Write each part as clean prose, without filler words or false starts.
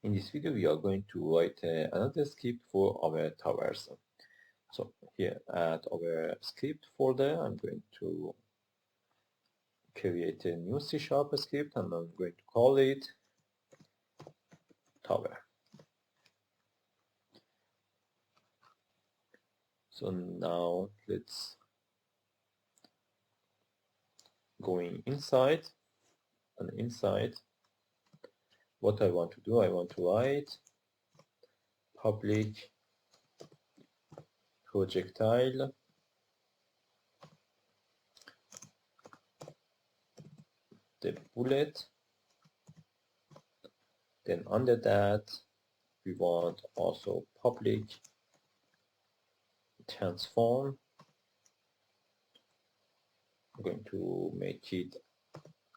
In this video, we are going to write another script for our towers. So here at our script folder, I'm going to create a new C# script and I'm going to call it tower. So now let's go inside, and inside what I want to do, I want to write public projectile the bullet. Then under that we want also public transform. I'm going to make it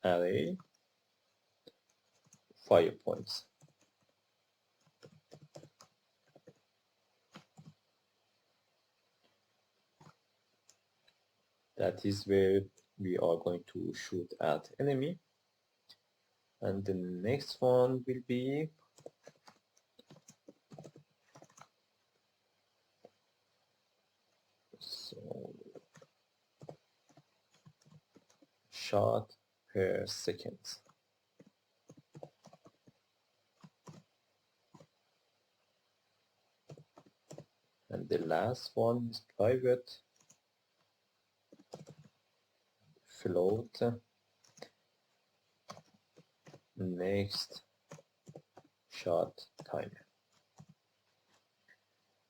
array fire points. That is where we are going to shoot at enemy. And the next one will be shot per second. And the last one is private float next shot time.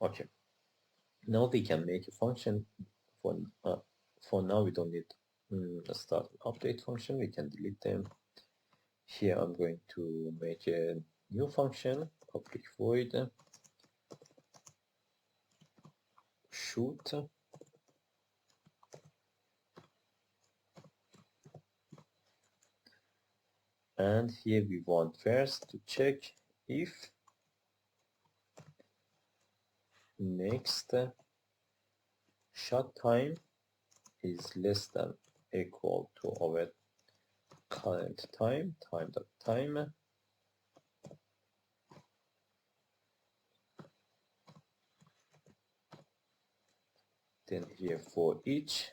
Okay, now we can make a function for now. We don't need a start and update function. We can delete them. Here I'm going to make a new function, public void shoot, and here we want first to check if next shot time is less than equal to our current time, time.time. Then here for each,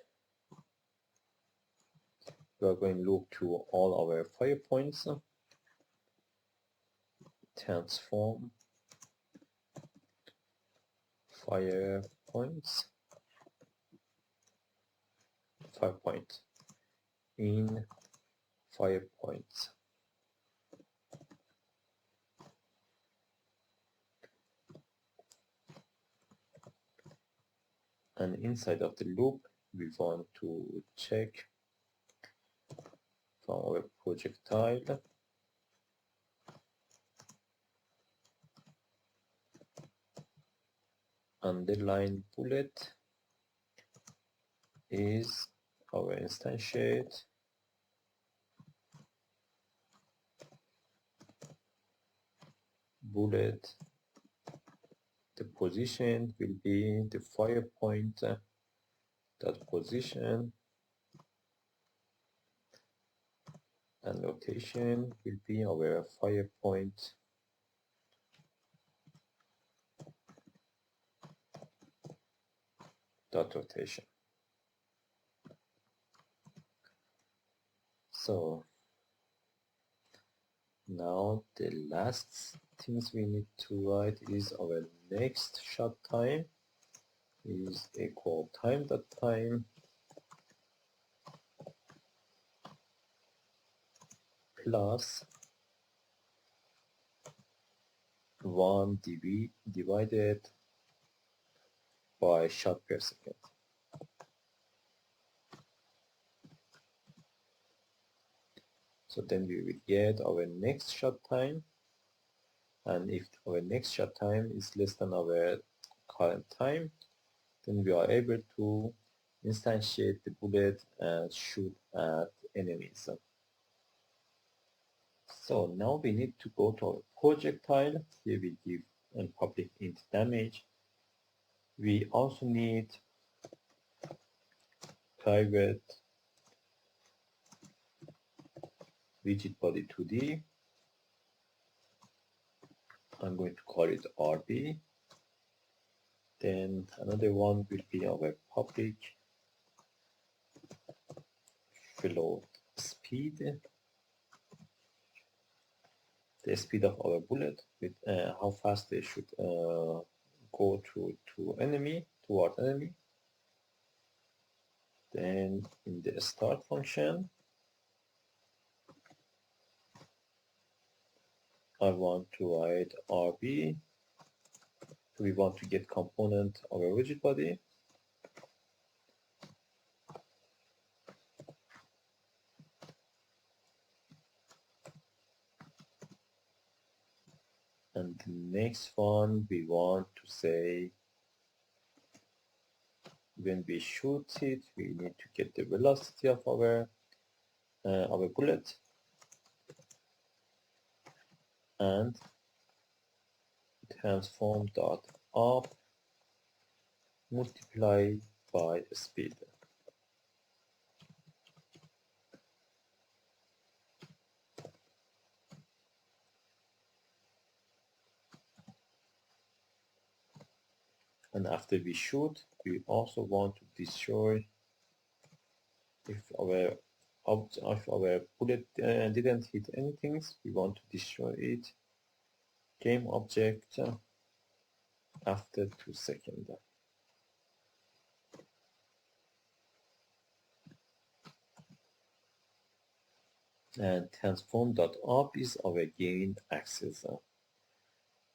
we are going to look to all our fire points, transform fire points, 5 point in fire points. And inside of the loop, we want to check from our projectile underline bullet is our instantiate bullet. The position will be the fire point dot position, and rotation will be our fire point dot rotation. So now the last things we need to write is our next shot time is equal time.time plus 1 divided by shot per second. So then we will get our next shot time, and if our next shot time is less than our current time, then we are able to instantiate the bullet and shoot at enemies. So now we need to go to our projectile. Here we give a public int damage. We also need private rigid body 2D I'm going to call it RB. Then another one will be our public float speed, the speed of our bullet with how fast they should go toward enemy. Then in the start function, I want to write RB. We want to get component of a rigid body. And the next one, we want to say when we shoot it, we need to get the velocity of our bullet, and transform dot up multiply by speed. And after we shoot, we also want to destroy if our bullet didn't hit anything, we want to destroy it. Game object after 2 seconds. And transform.up is our gain access.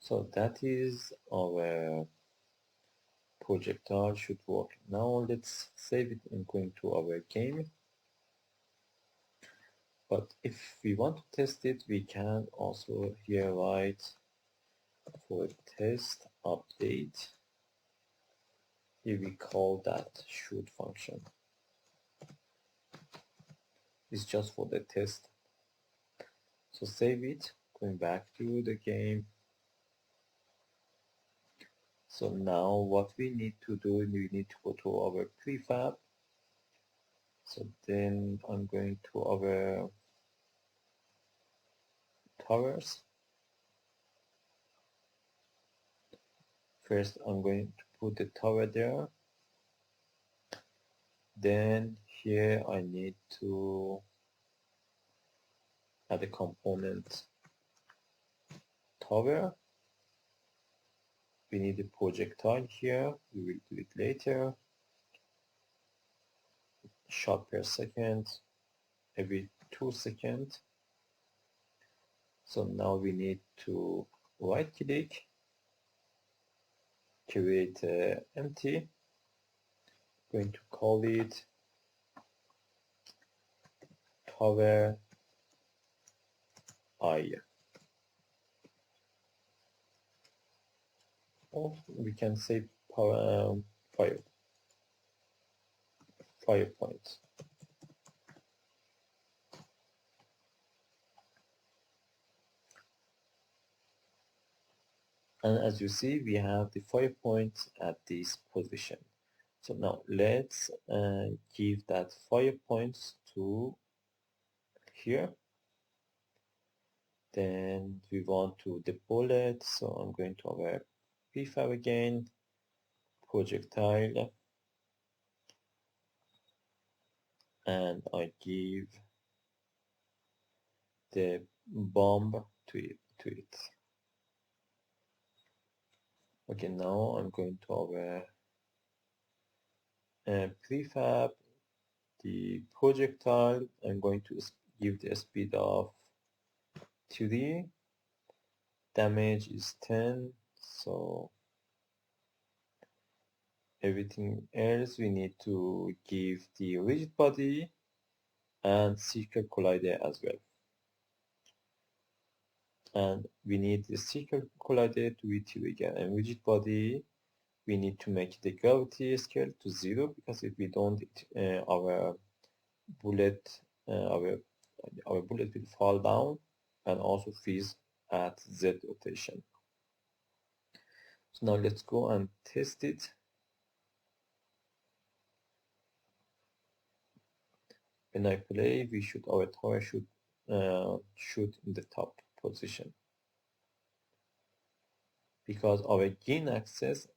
So that is our projectile should work. Now let's save it and go into our game. But if we want to test it, we can also here write for test update. Here we call that shoot function. It's just for the test. So save it, going back to the game. So now what we need to do, we need to go to our prefab. So then I'm going to our towers. First I'm going to put the tower there. Then here I need to add a component tower. We need a projectile here. We will do it later. Shot per second, every 2 seconds. So now we need to right click, create empty. Going to call it tower I. Or we can say fire point. And as you see, we have the fire point at this position. So now let's give that fire point to here. Then we want to the bullet, so I'm going to our prefab again, projectile, and I give the bomb to it. Okay, now I'm going to our prefab, the projectile. I'm going to give the speed of 2D. Damage is 10, so everything else we need to give the rigid body and circle collider as well. And we need the circle collider to be triggered, and rigid body we need to make the gravity scale to 0, because if we don't, our bullet will fall down and also freeze at Z rotation. So now let's go and test it. When I play, our tower should shoot in the top position. because our gain axis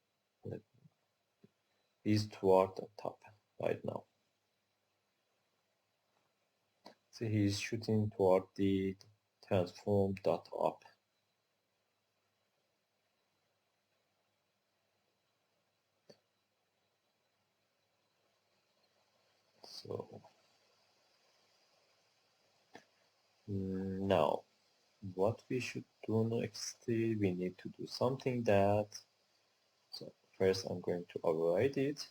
is toward the top right now. So he's shooting toward the transform dot up. So now what we should do next, we need to do something that, so first I'm going to override it.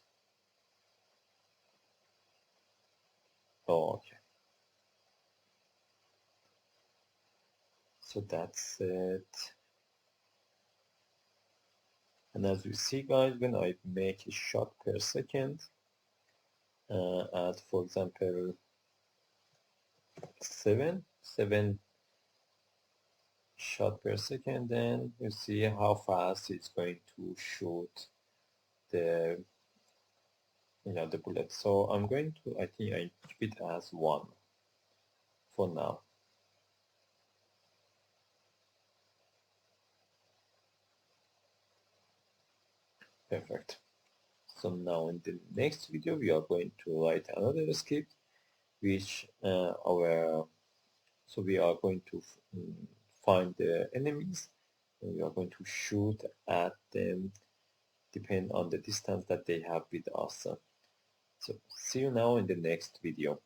Oh, okay. So that's it. And as you see guys, when I make a shot per second, at for example 7 shot per second, then you see how fast it's going to shoot the the bullet. So I'm going to, I think I keep it as 1 for now. Perfect. So now in the next video we are going to write another script which so we are going to find the enemies and we are going to shoot at them depending on the distance that they have with us. So see you now in the next video.